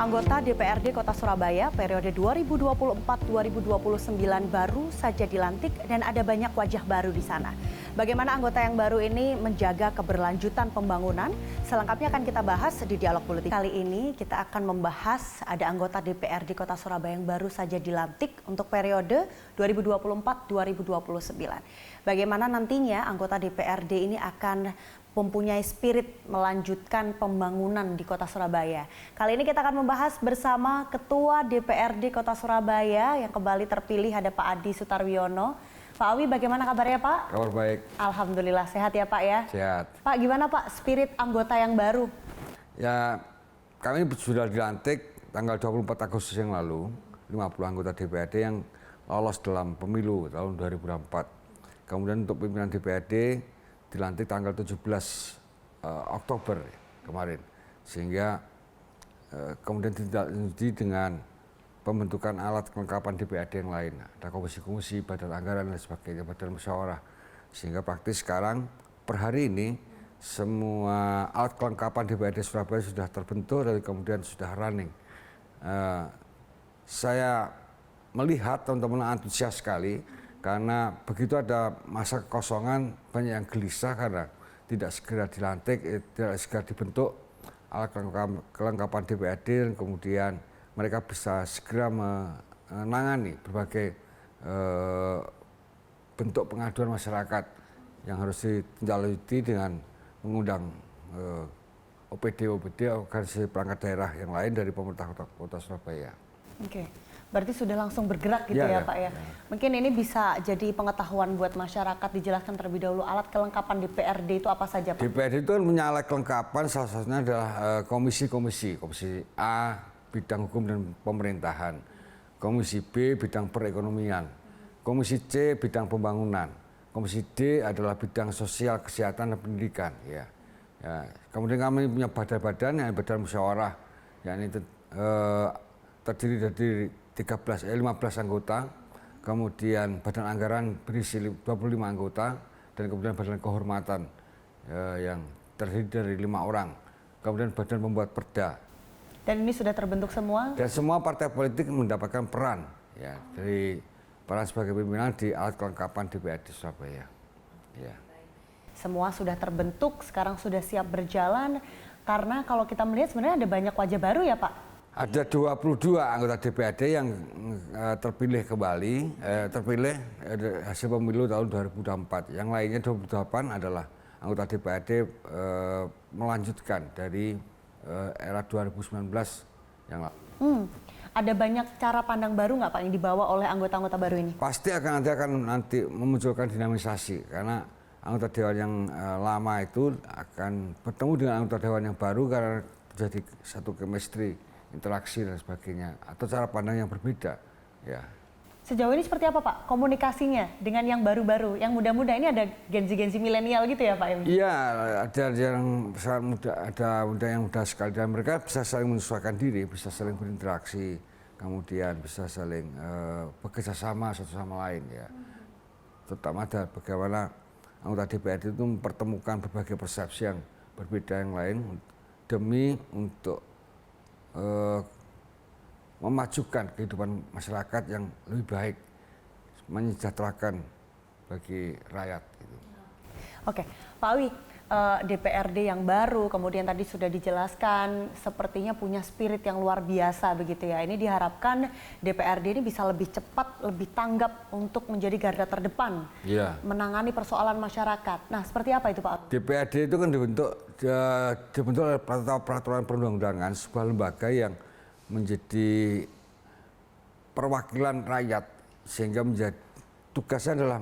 Anggota DPRD Kota Surabaya periode 2024-2029 baru saja dilantik dan ada banyak wajah baru di sana. Bagaimana anggota yang baru ini menjaga keberlanjutan pembangunan? Selengkapnya akan kita bahas di Dialog Politik. Kali ini kita akan membahas ada anggota DPRD Kota Surabaya yang baru saja dilantik untuk periode 2024-2029. Bagaimana nantinya anggota DPRD ini akan mempunyai spirit melanjutkan pembangunan di Kota Surabaya. Kali ini kita akan membahas bersama Ketua DPRD Kota Surabaya yang kembali terpilih, ada Pak Adi Sutarwiono. Pak Awi, bagaimana kabarnya Pak? Kabar baik. Alhamdulillah, sehat ya Pak ya? Sehat. Pak, gimana Pak spirit anggota yang baru? Ya, kami sudah dilantik tanggal 24 Agustus yang lalu, 50 anggota DPRD yang lolos dalam pemilu tahun 2004. Kemudian untuk pimpinan DPRD dilantik tanggal 17 Oktober kemarin, sehingga kemudian ditindaklanjuti dengan pembentukan alat kelengkapan DPRD yang lain, ada komisi-komisi, badan anggaran dan sebagainya, badan musyawarah, sehingga praktis sekarang per hari ini semua alat kelengkapan DPRD Surabaya sudah terbentuk dan kemudian sudah running. Saya melihat teman-teman antusias sekali. Karena begitu ada masa kekosongan, banyak yang gelisah karena tidak segera dilantik, tidak segera dibentuk alat kelengkapan DPRD, dan kemudian mereka bisa segera menangani berbagai bentuk pengaduan masyarakat yang harus ditindaklanjuti dengan mengundang OPD, organisasi perangkat daerah yang lain dari pemerintah Kota Surabaya. Oke. Berarti sudah langsung bergerak gitu ya Pak ya. Mungkin ini bisa jadi pengetahuan buat masyarakat, dijelaskan terlebih dahulu alat kelengkapan DPRD itu apa saja Pak? DPRD itu kan punya alat kelengkapan, salah satunya adalah komisi-komisi. Komisi A bidang hukum dan pemerintahan, Komisi B bidang perekonomian, Komisi C bidang pembangunan, Komisi D adalah bidang sosial, kesehatan dan pendidikan. Ya. Kemudian kami punya badan-badan yang badan musyawarah, yakni terdiri dari 15 anggota, kemudian badan anggaran berisi 25 anggota, dan kemudian badan kehormatan yang terdiri dari 5 orang, kemudian badan pembuat perda. Dan ini sudah terbentuk semua? Dan semua partai politik mendapatkan peran ya, dari peran sebagai pimpinan di alat kelengkapan DPRD Surabaya. Ya. Semua sudah terbentuk, sekarang sudah siap berjalan, karena kalau kita melihat sebenarnya ada banyak wajah baru ya Pak? Ada 22 anggota DPRD yang terpilih kembali, terpilih hasil pemilu tahun 2024. Yang lainnya 28 adalah anggota DPRD melanjutkan dari era 2019 yang lalu. Ada banyak cara pandang baru nggak Pak yang dibawa oleh anggota-anggota baru ini? Pasti akan nanti memunculkan dinamisasi, karena anggota dewan yang lama itu akan bertemu dengan anggota dewan yang baru karena terjadi satu chemistry, interaksi dan sebagainya, atau cara pandang yang berbeda. Ya. Sejauh ini seperti apa Pak komunikasinya dengan yang baru-baru, yang muda-muda ini ada gen-gen milenial gitu ya Pak? Iya, ada yang sangat muda, ada muda yang muda sekali, dan mereka bisa saling menyesuaikan diri, bisa saling berinteraksi, kemudian bisa saling bekerja sama satu sama lain ya. Terutama ada bagaimana anggota DPRD itu mempertemukan berbagai persepsi yang berbeda yang lain demi untuk memajukan kehidupan masyarakat yang lebih baik, menyejahterakan bagi rakyat. Gitu. Oke, Pak Awi, DPRD yang baru, kemudian tadi sudah dijelaskan, sepertinya punya spirit yang luar biasa begitu ya. Ini diharapkan DPRD ini bisa lebih cepat, lebih tanggap untuk menjadi garda terdepan, menangani persoalan masyarakat. Nah, seperti apa itu Pak? DPRD itu kan dibentuk oleh peraturan perundang-undangan, sebuah lembaga yang menjadi perwakilan rakyat, sehingga menjadi tugasnya adalah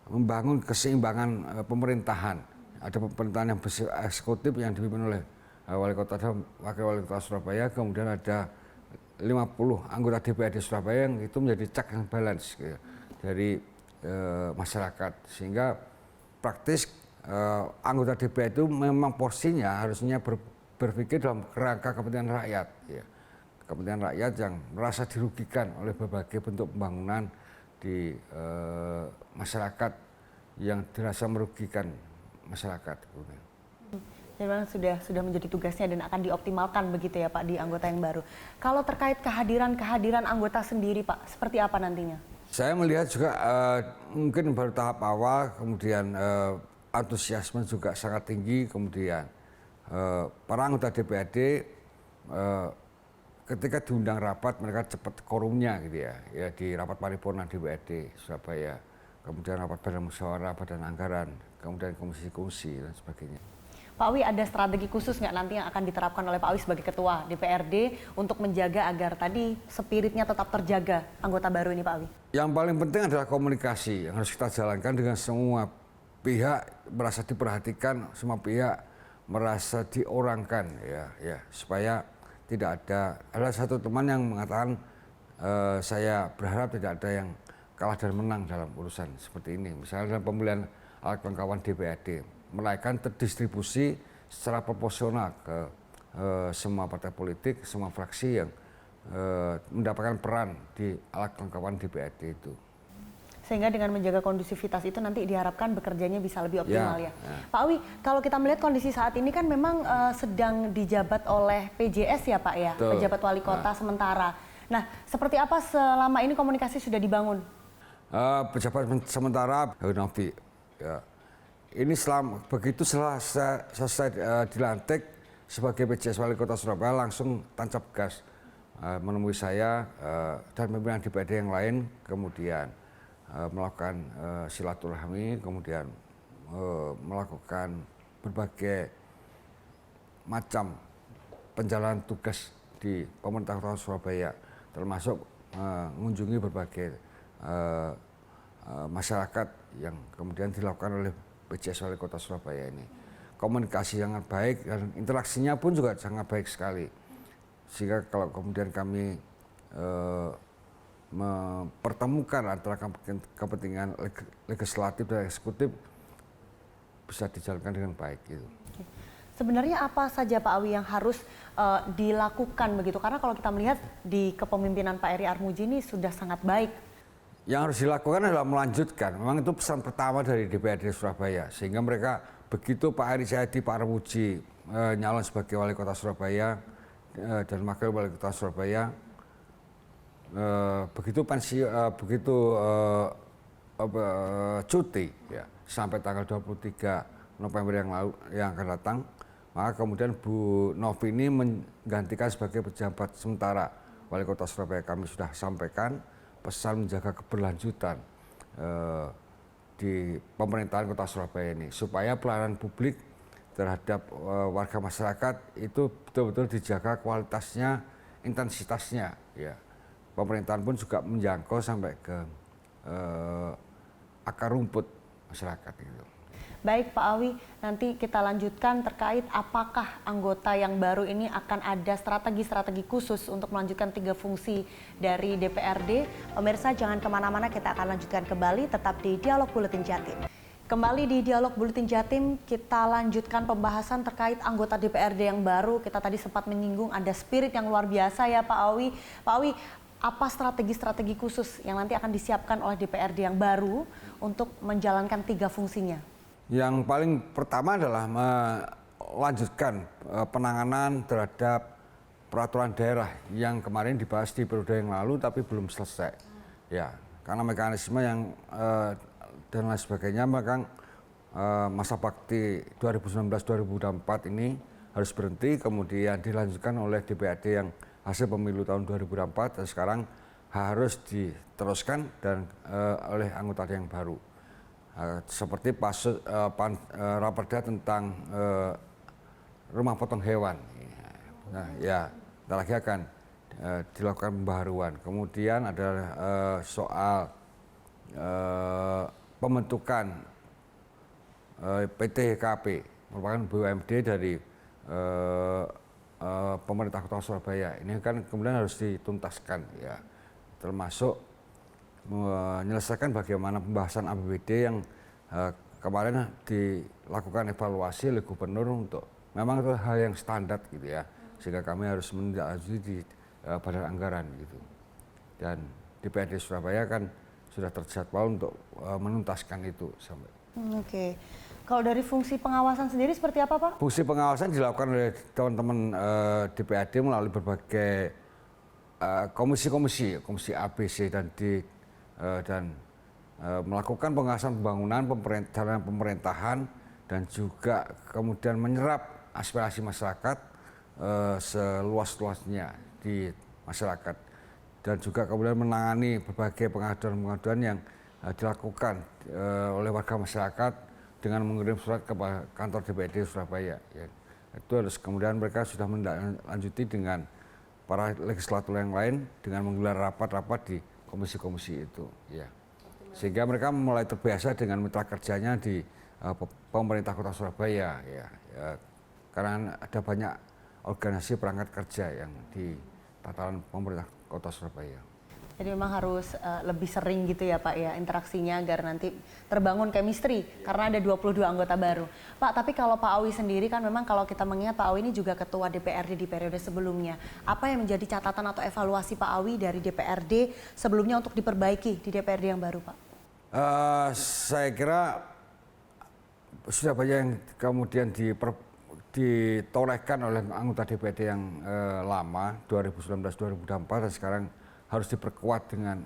membangun keseimbangan pemerintahan. Ada pemerintahan yang eksekutif yang dipimpin oleh wali kota dan wakil wali kota Surabaya, kemudian ada 50 anggota DPRD Surabaya yang itu menjadi check and balance gitu, dari masyarakat, sehingga praktis anggota DPRD itu memang porsinya harusnya berpikir dalam kerangka kepentingan rakyat, ya. Kepentingan rakyat yang merasa dirugikan oleh berbagai bentuk pembangunan di masyarakat yang dirasa merugikan masyarakat. Jadi memang sudah menjadi tugasnya dan akan dioptimalkan begitu ya Pak di anggota yang baru. Kalau terkait kehadiran anggota sendiri Pak, seperti apa nantinya? Saya melihat juga mungkin baru tahap awal, kemudian antusiasme juga sangat tinggi, kemudian para anggota DPRD ketika diundang rapat mereka cepat korumnya gitu ya di rapat paripurna DPRD Surabaya, kemudian rapat badan musyawarah, badan anggaran, kemudian komisi-komisi dan sebagainya. Pak Awi, ada strategi khusus nggak nanti yang akan diterapkan oleh Pak Awi sebagai ketua DPRD untuk menjaga agar tadi spiritnya tetap terjaga anggota baru ini Pak Awi? Yang paling penting adalah komunikasi yang harus kita jalankan dengan semua pihak, merasa diperhatikan, semua pihak merasa diorangkan ya supaya tidak ada satu teman yang mengatakan saya berharap tidak ada yang kalah dan menang dalam urusan seperti ini. Misalnya dalam pemilihan alat kelengkapan DPRD, melainkan terdistribusi secara proporsional ke semua partai politik, semua fraksi yang mendapatkan peran di alat kelengkapan DPRD itu. Sehingga dengan menjaga kondusivitas itu nanti diharapkan bekerjanya bisa lebih optimal ya. Pak Awi, kalau kita melihat kondisi saat ini kan memang sedang dijabat oleh PJS ya Pak ya, Betul. Pejabat Wali Kota sementara. Nah, seperti apa selama ini komunikasi sudah dibangun? Pejabat sementara Novi, ya. Ini begitu selesai dilantik sebagai PJS Wali Kota Surabaya langsung tancap gas menemui saya dan pimpinan DPRD yang lain, kemudian melakukan silaturahmi, kemudian melakukan berbagai macam penjalanan tugas di pemerintah Kota Surabaya, termasuk mengunjungi berbagai masyarakat yang kemudian dilakukan oleh PJS Wali Kota Surabaya ini. Komunikasi sangat baik dan interaksinya pun juga sangat baik sekali. Sehingga kalau kemudian kami mempertemukan antara kepentingan legislatif dan eksekutif bisa dijalankan dengan baik gitu. Sebenarnya apa saja Pak Awi yang harus dilakukan begitu? Karena kalau kita melihat di kepemimpinan Pak Eri Armuji ini sudah sangat baik. Yang harus dilakukan adalah melanjutkan. Memang itu pesan pertama dari DPRD Surabaya. Sehingga mereka begitu Pak Eri Cahyadi, Pak Armuji nyalon sebagai Wali Kota Surabaya dan Wakil Wali Kota Surabaya, begitu cuti ya, sampai tanggal 23 November yang akan datang, maka kemudian Bu Novi ini menggantikan sebagai pejabat sementara Wali Kota Surabaya. Kami sudah sampaikan pesan menjaga keberlanjutan di pemerintahan Kota Surabaya ini, supaya pelayanan publik terhadap warga masyarakat itu betul-betul dijaga kualitasnya, intensitasnya. Ya. Pemerintahan pun juga menjangkau sampai ke akar rumput masyarakat itu. Baik Pak Awi, nanti kita lanjutkan terkait apakah anggota yang baru ini akan ada strategi-strategi khusus untuk melanjutkan 3 fungsi dari DPRD. Pemirsa jangan kemana-mana, kita akan lanjutkan kembali tetap di Dialog Buletin Jatim. Kembali di Dialog Buletin Jatim, kita lanjutkan pembahasan terkait anggota DPRD yang baru. Kita tadi sempat menyinggung ada spirit yang luar biasa ya Pak Awi. Pak Awi, apa strategi-strategi khusus yang nanti akan disiapkan oleh DPRD yang baru untuk menjalankan 3 fungsinya? Yang paling pertama adalah melanjutkan penanganan terhadap peraturan daerah yang kemarin dibahas di periode yang lalu tapi belum selesai. Ya, karena mekanisme yang dan lain sebagainya, maka masa bakti 2019-2024 ini harus berhenti, kemudian dilanjutkan oleh DPRD yang hasil pemilu tahun 2024 dan sekarang harus diteruskan dan oleh anggota yang baru. Seperti raperda tentang rumah potong hewan. Nah, ya, kita lagi akan dilakukan pembaharuan. Kemudian ada soal pembentukan PTHKP, merupakan BUMD dari pemerintah Kota Surabaya. Ini kan kemudian harus dituntaskan, ya, termasuk menyelesaikan bagaimana pembahasan APBD yang kemarin dilakukan evaluasi oleh gubernur untuk memang itu hal yang standar gitu ya, sehingga kami harus menindaklanjuti di badan anggaran gitu. Dan DPRD Surabaya kan sudah terjadwal untuk menuntaskan itu sampai Oke. Kalau dari fungsi pengawasan sendiri seperti apa, Pak? Fungsi pengawasan dilakukan oleh teman-teman DPRD melalui berbagai komisi-komisi, komisi A, B, C, dan D, dan melakukan pengawasan pembangunan, jalannya pemerintahan, dan juga kemudian menyerap aspirasi masyarakat seluas-luasnya di masyarakat, dan juga kemudian menangani berbagai pengaduan-pengaduan yang dilakukan oleh warga masyarakat dengan mengirim surat ke kantor DPRD Surabaya. Ya. Itu harus kemudian mereka sudah menindaklanjuti dengan para legislator yang lain dengan menggelar rapat-rapat di komisi-komisi itu. Ya. Sehingga mereka mulai terbiasa dengan mitra kerjanya di pemerintah Kota Surabaya. Ya. Karena ada banyak organisasi perangkat kerja yang di tataran pemerintah Kota Surabaya. Jadi memang harus lebih sering gitu ya Pak ya interaksinya agar nanti terbangun chemistry karena ada 22 anggota baru. Pak, tapi kalau Pak Awi sendiri kan memang kalau kita mengingat Pak Awi ini juga ketua DPRD di periode sebelumnya. Apa yang menjadi catatan atau evaluasi Pak Awi dari DPRD sebelumnya untuk diperbaiki di DPRD yang baru Pak? Saya kira sudah banyak yang kemudian ditorehkan oleh anggota DPRD yang lama 2019-2024 dan sekarang harus diperkuat dengan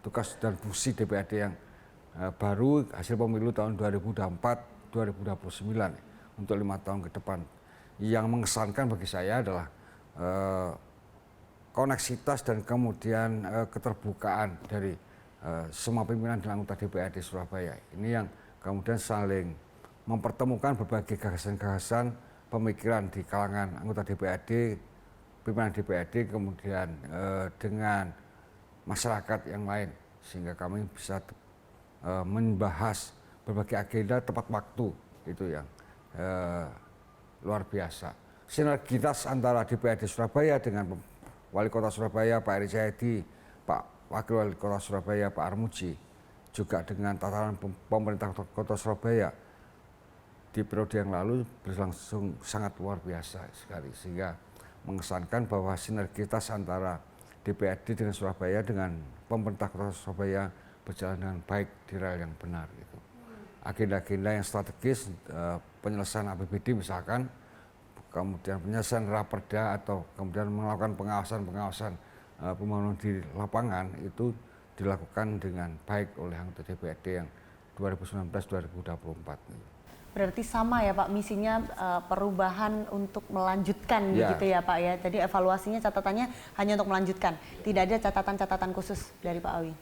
tugas dan fungsi DPRD yang baru hasil pemilu tahun 2024-2029 untuk 5 tahun ke depan. Yang mengesankan bagi saya adalah koneksitas dan kemudian keterbukaan dari semua pimpinan dan anggota DPRD Surabaya. Ini yang kemudian saling mempertemukan berbagai gagasan-gagasan pemikiran di kalangan anggota DPRD, pimpinan DPRD, kemudian dengan masyarakat yang lain, sehingga kami bisa membahas berbagai agenda tepat waktu, itu yang luar biasa. Sinergitas antara DPRD Surabaya dengan Wali Kota Surabaya Pak Eri Cahyadi, Pak Wakil Wali Kota Surabaya Pak Armuji, juga dengan tataran pemerintah Kota Surabaya di periode yang lalu berlangsung sangat luar biasa sekali, sehingga mengesankan bahwa sinergitas antara DPRD dengan Surabaya dengan pemerintah Kota Surabaya berjalan dengan baik di rel yang benar. Gitu. Agenda-agenda yang strategis, penyelesaian APBD misalkan, kemudian penyelesaian raperda atau kemudian melakukan pengawasan-pengawasan pembangunan di lapangan itu dilakukan dengan baik oleh anggota DPRD yang 2019-2024. Berarti sama ya Pak, misinya perubahan untuk melanjutkan begitu ya Pak ya. Jadi evaluasinya catatannya hanya untuk melanjutkan, tidak ada catatan-catatan khusus dari Pak Awi.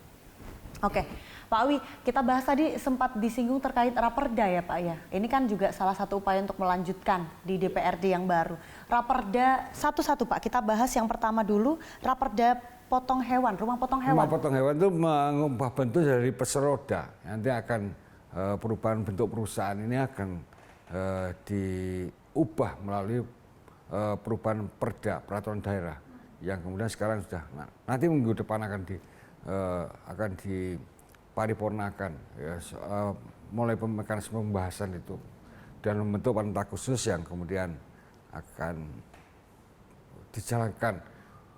Oke, Pak Awi, kita bahas tadi sempat disinggung terkait raperda ya Pak ya. Ini kan juga salah satu upaya untuk melanjutkan di DPRD yang baru. Raperda satu-satu Pak, kita bahas yang pertama dulu, raperda potong hewan, rumah potong hewan. Rumah potong hewan itu mengubah bentuk dari peseroda, nanti akan perubahan bentuk perusahaan ini akan diubah melalui perubahan perda peraturan daerah yang kemudian sekarang sudah nanti minggu depan akan diparipurnakan ya, mulai mekanisme pembahasan itu dan membentuk panitia khusus yang kemudian akan dijalankan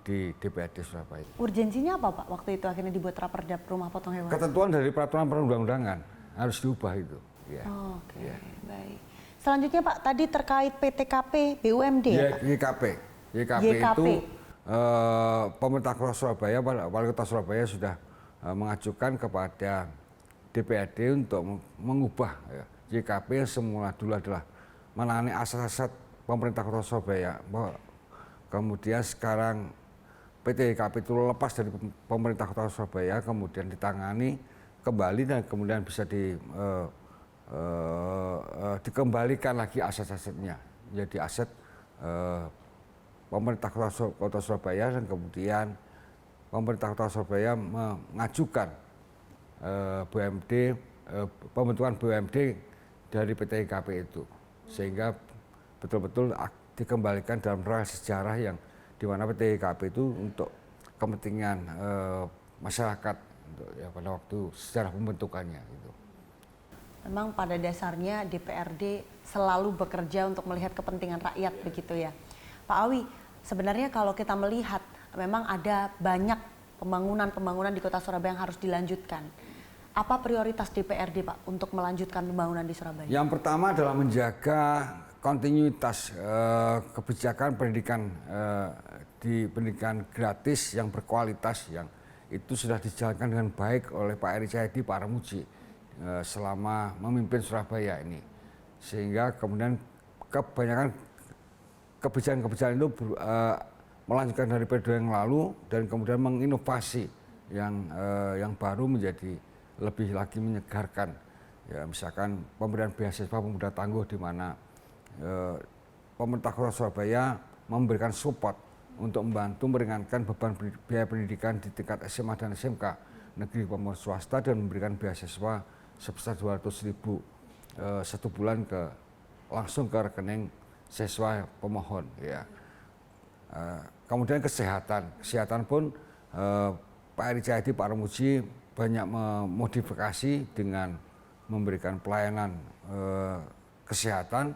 di DPRD Surabaya. Urgensinya apa Pak waktu itu akhirnya dibuat raperda rumah potong hewan? Ketentuan dari peraturan perundang-undangan harus diubah itu. Ya. Oke, baik. Selanjutnya Pak, tadi terkait PTKP BUMD ya Pak? YKP itu pemerintah Kota Surabaya, Wali Kota Surabaya sudah mengajukan kepada DPRD untuk mengubah ya, YKP yang semula dulu adalah menangani aset-aset pemerintah Kota Surabaya. Kemudian sekarang PT YKP itu lepas dari pemerintah Kota Surabaya, kemudian ditangani kembali dan kemudian bisa dikembalikan lagi aset-asetnya menjadi aset pemerintah Kota Surabaya, dan kemudian pemerintah Kota Surabaya mengajukan pembentukan BUMD dari PT IKP itu, sehingga betul-betul dikembalikan dalam rangka sejarah yang di mana PT IKP itu untuk kepentingan masyarakat ya pada waktu sejarah pembentukannya gitu. Memang pada dasarnya DPRD selalu bekerja untuk melihat kepentingan rakyat begitu ya. Pak Awi, sebenarnya kalau kita melihat memang ada banyak pembangunan di Kota Surabaya yang harus dilanjutkan. Apa prioritas DPRD Pak untuk melanjutkan pembangunan di Surabaya? Yang pertama adalah menjaga kontinuitas kebijakan pendidikan di pendidikan gratis yang berkualitas yang itu sudah dijalankan dengan baik oleh Pak Eri Cahyadi Pak Armuji selama memimpin Surabaya ini, sehingga kemudian kebanyakan kebijakan-kebijakan itu melanjutkan dari periode yang lalu dan kemudian menginovasi yang baru menjadi lebih lagi menyegarkan. Ya, misalkan pemberian beasiswa pemuda tangguh di mana pemerintah Kota Surabaya memberikan support untuk membantu meringankan beban biaya pendidikan di tingkat SMA dan SMK negeri maupun swasta dan memberikan beasiswa sebesar 200.000 satu bulan langsung ke rekening siswa pemohon. Ya. Kemudian kesehatan pun Pak Eri Cahyadi Pak Armuji banyak memodifikasi dengan memberikan pelayanan kesehatan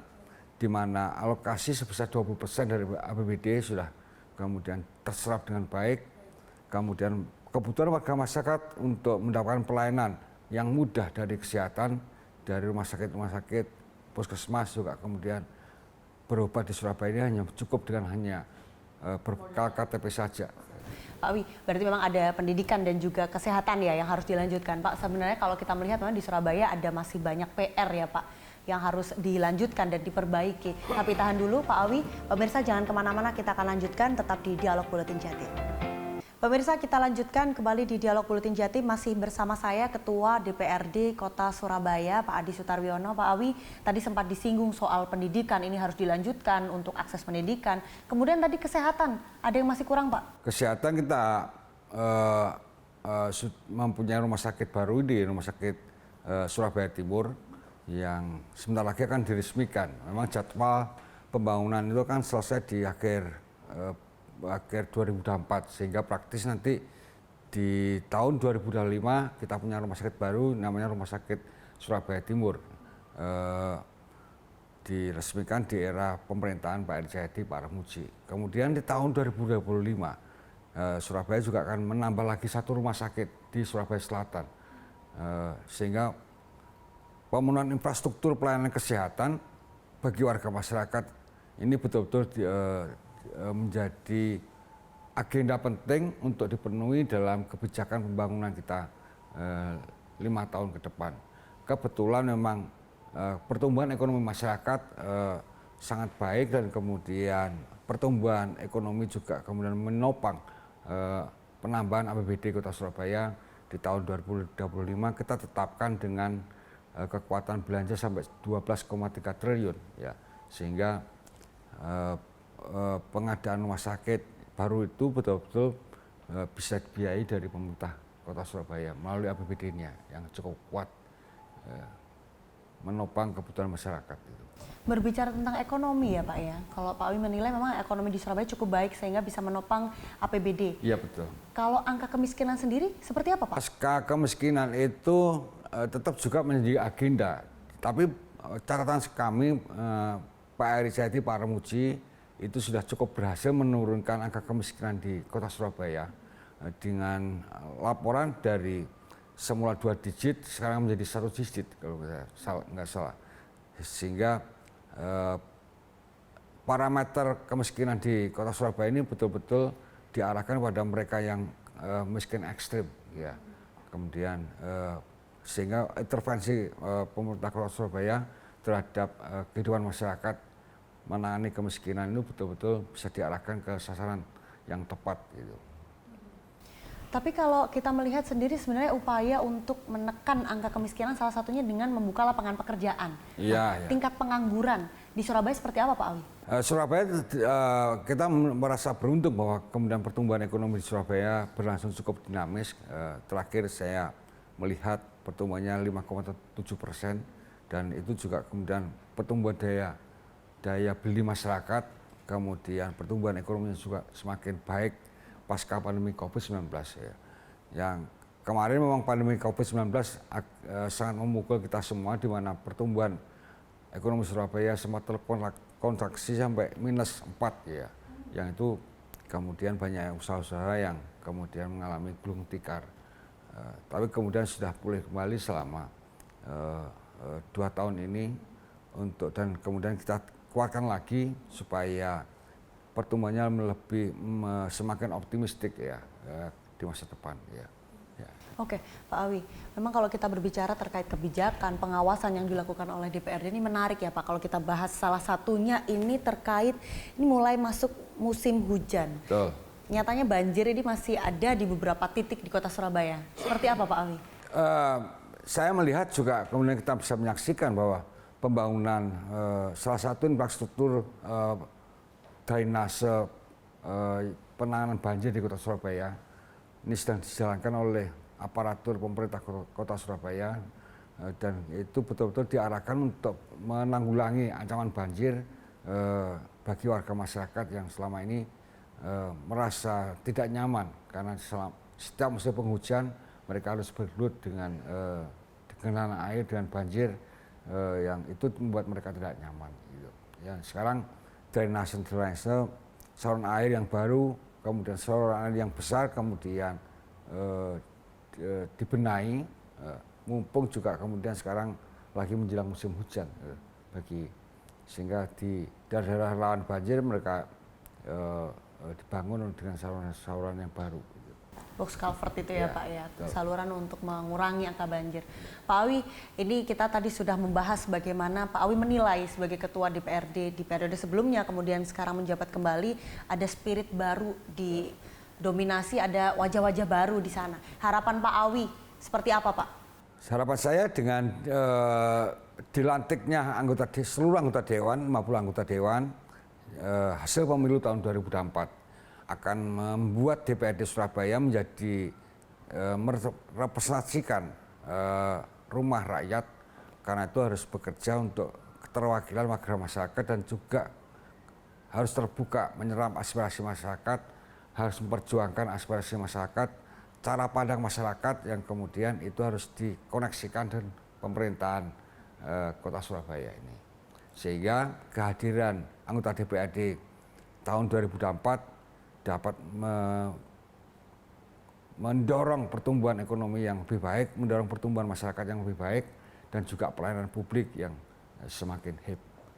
di mana alokasi sebesar 20% dari APBD sudah kemudian terserap dengan baik. Kemudian kebutuhan warga masyarakat untuk mendapatkan pelayanan yang mudah dari kesehatan, dari rumah sakit, puskesmas juga kemudian berobat di Surabaya ini hanya cukup dengan hanya berbekal KTP saja. Pak Awi, berarti memang ada pendidikan dan juga kesehatan ya yang harus dilanjutkan. Pak, sebenarnya kalau kita melihat memang di Surabaya ada masih banyak PR ya Pak yang harus dilanjutkan dan diperbaiki. Tapi tahan dulu Pak Awi, pemirsa jangan kemana-mana, kita akan lanjutkan tetap di Dialog Buletin Jatim. Pemirsa, kita lanjutkan kembali di Dialog Buletin Jatim, masih bersama saya Ketua DPRD Kota Surabaya, Pak Adi Sutarwiono. Pak Awi, tadi sempat disinggung soal pendidikan, ini harus dilanjutkan untuk akses pendidikan. Kemudian tadi kesehatan, ada yang masih kurang Pak? Kesehatan kita mempunyai rumah sakit baru di Rumah Sakit Surabaya Timur yang sebentar lagi akan diresmikan. Memang jadwal pembangunan itu kan selesai di akhir 2024, sehingga praktis nanti di tahun 2025 kita punya rumah sakit baru namanya Rumah Sakit Surabaya Timur, diresmikan di era pemerintahan Pak Eri Cahyadi Pak Armuji. Kemudian di tahun 2025 Surabaya juga akan menambah lagi satu rumah sakit di Surabaya Selatan, sehingga pembangunan infrastruktur pelayanan kesehatan bagi warga masyarakat ini betul-betul menjadi agenda penting untuk dipenuhi dalam kebijakan pembangunan kita 5 tahun ke depan. Kebetulan memang pertumbuhan ekonomi masyarakat sangat baik dan kemudian pertumbuhan ekonomi juga kemudian menopang penambahan APBD Kota Surabaya di tahun 2025 kita tetapkan dengan kekuatan belanja sampai 12,3 triliun ya, sehingga pengadaan rumah sakit baru itu betul-betul bisa dibiayai dari pemerintah Kota Surabaya melalui APBD-nya yang cukup kuat menopang kebutuhan masyarakat. Berbicara tentang ekonomi ya Pak ya, kalau Pak Awi menilai memang ekonomi di Surabaya cukup baik sehingga bisa menopang APBD. Iya betul. Kalau angka kemiskinan sendiri seperti apa Pak? Pasca kemiskinan itu tetap juga menjadi agenda, tapi catatan kami Pak Eri Cahyadi Pak Armuji itu sudah cukup berhasil menurunkan angka kemiskinan di Kota Surabaya dengan laporan dari semula 2 digit sekarang menjadi 1 digit kalau nggak salah, sehingga parameter kemiskinan di Kota Surabaya ini betul-betul diarahkan pada mereka yang miskin ekstrim ya. Kemudian sehingga intervensi pemerintah Kota Surabaya terhadap kehidupan masyarakat menangani kemiskinan itu betul-betul bisa diarahkan ke sasaran yang tepat gitu. Tapi kalau kita melihat sendiri sebenarnya upaya untuk menekan angka kemiskinan salah satunya dengan membuka lapangan pekerjaan. Iya, iya. Tingkat pengangguran di Surabaya seperti apa Pak Awi? Surabaya kita merasa beruntung bahwa kemudian pertumbuhan ekonomi di Surabaya berlangsung cukup dinamis. Terakhir saya melihat pertumbuhannya 5,7% dan itu juga kemudian pertumbuhan daya beli masyarakat, kemudian pertumbuhan ekonomi juga semakin baik pasca pandemi COVID-19 ya. Yang kemarin memang pandemi COVID-19 sangat memukul kita semua di mana pertumbuhan ekonomi Surabaya sempat terkontraksi sampai -4 ya. Yang itu kemudian banyak usaha-usaha yang kemudian mengalami gulung tikar. Tapi kemudian sudah pulih kembali selama 2 tahun ini dan kemudian kita kuatkan lagi supaya pertumbuhannya semakin optimistik ya di masa depan ya. Oke, Pak Awi, memang kalau kita berbicara terkait kebijakan, pengawasan yang dilakukan oleh DPRD ini menarik ya Pak. Kalau kita bahas salah satunya ini terkait, ini mulai masuk musim hujan. Betul. Nyatanya banjir ini masih ada di beberapa titik di kota Surabaya. Seperti apa Pak Awi? Saya melihat juga kemudian kita bisa menyaksikan bahwa pembangunan salah satu infrastruktur drainase penanganan banjir di kota Surabaya ini sedang dijalankan oleh aparatur pemerintah kota Surabaya dan itu betul-betul diarahkan untuk menanggulangi ancaman banjir bagi warga masyarakat yang selama ini merasa tidak nyaman karena setiap musim penghujan mereka harus bergelut dengan genangan air dengan banjir yang itu membuat mereka tidak nyaman. Gitu. Ya, sekarang drainase saluran air yang baru, kemudian saluran air yang besar, kemudian dibenahi, mumpung juga kemudian sekarang lagi menjelang musim hujan sehingga di daerah-daerah rawan banjir mereka dibangun dengan saluran yang baru. Box culvert itu ya Pak ya, saluran untuk mengurangi angka banjir. Pak Awi, ini kita tadi sudah membahas bagaimana Pak Awi menilai sebagai Ketua DPRD di periode sebelumnya, kemudian sekarang menjabat kembali, ada spirit baru di dominasi, ada wajah-wajah baru di sana. Harapan Pak Awi seperti apa Pak? Harapan saya dengan dilantiknya seluruh anggota Dewan, 50 anggota Dewan, hasil pemilu tahun 2024, akan membuat DPRD Surabaya menjadi merepresentasikan rumah rakyat, karena itu harus bekerja untuk keterwakilan warga masyarakat dan juga harus terbuka menyerap aspirasi masyarakat, harus memperjuangkan aspirasi masyarakat, cara pandang masyarakat yang kemudian itu harus dikoneksikan dengan pemerintahan kota Surabaya ini. Sehingga kehadiran anggota DPRD tahun 2024 dapat mendorong pertumbuhan ekonomi yang lebih baik, mendorong pertumbuhan masyarakat yang lebih baik, dan juga pelayanan publik yang semakin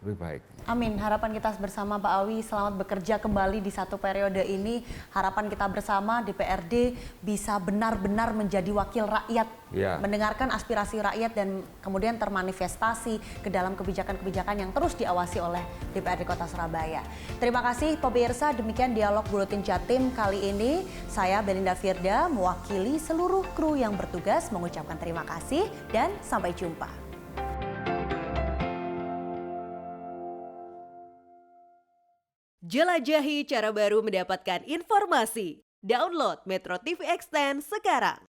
lebih baik. Amin. Harapan kita bersama Pak Awi, selamat bekerja kembali di satu periode ini. Harapan kita bersama DPRD bisa benar-benar menjadi wakil rakyat, mendengarkan aspirasi rakyat dan kemudian termanifestasi ke dalam kebijakan-kebijakan yang terus diawasi oleh DPRD Kota Surabaya. Terima kasih pemirsa, demikian dialog Buletin Jatim kali ini. Saya Belinda Firda mewakili seluruh kru yang bertugas mengucapkan terima kasih dan sampai jumpa. Jelajahi cara baru mendapatkan informasi. Download Metro TV Extend sekarang.